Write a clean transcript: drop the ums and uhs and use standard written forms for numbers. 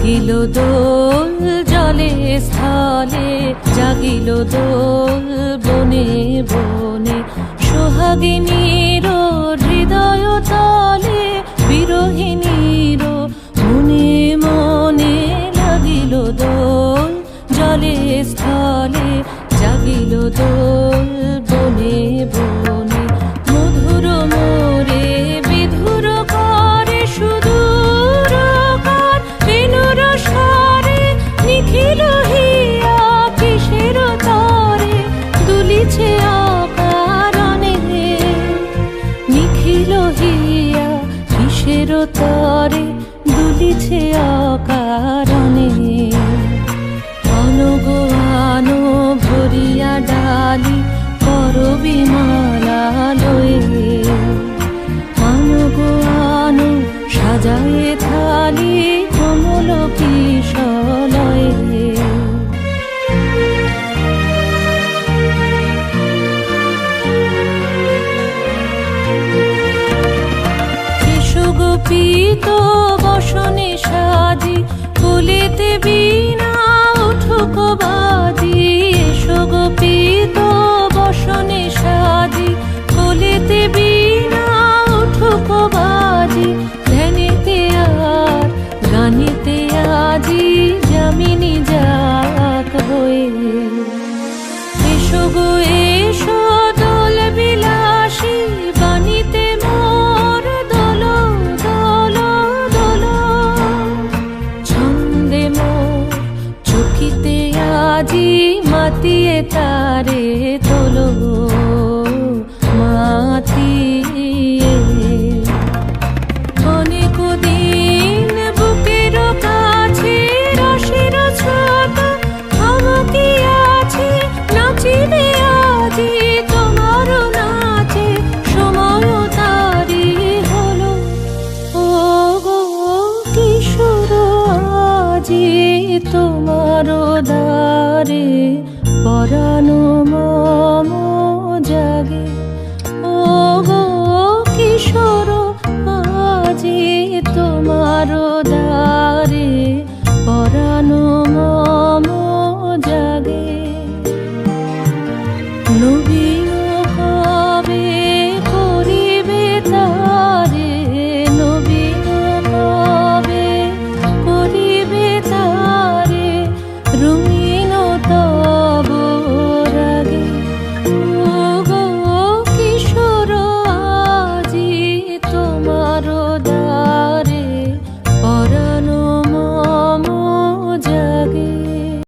জাগিল দোল জলে স্থলে, জাগিল দোল বনে বনে, সোহাগিনীর হৃদয় তলে, বিরহিণীর মনে মনে লাগিল দোল জলে স্থলে, জাগিল দোল বনে বনে। মধুর মোরে বিধুর করে সুদূর কার, বেণুর স্বরে নিখিল হিয়া কিসের তরে দুলিছে অকারণে, নিখিল হিয়া কিসের তরে দুলিছে অকারণে। আনো আনো ভরিয়া ডালি করবি মালা লয়ে, আনো আনো সাজায়ে থালি কমল কিশলয়ে। গোপীত বসনে সাজি, কুলিতে বীণা উঠুক বাজি। এসো গোপীত বসনে সাজি, কুলিতে বীণা উঠুক বাজি। ধ্যানেতে আর গানেতে আজি যামিনী যাক হয়ে। এসো গো এসো দোল বিলাসী, বাণীতে মোর দোল দোল দোল। ছন্দে মোর চকিতে আজি মাতিয়ে তারে তোলো মাতিয়ে। অনেক দিন বুকের কাছে রসের ছোট আমকি আছে, নাচিবে আজি তোমার নাচে সময় তারি হলো। ও গো কিশোর আজি তোমার দ্বারে পরানো মম জাগে। ও গো কিশোর আজি তোমার দ্বারে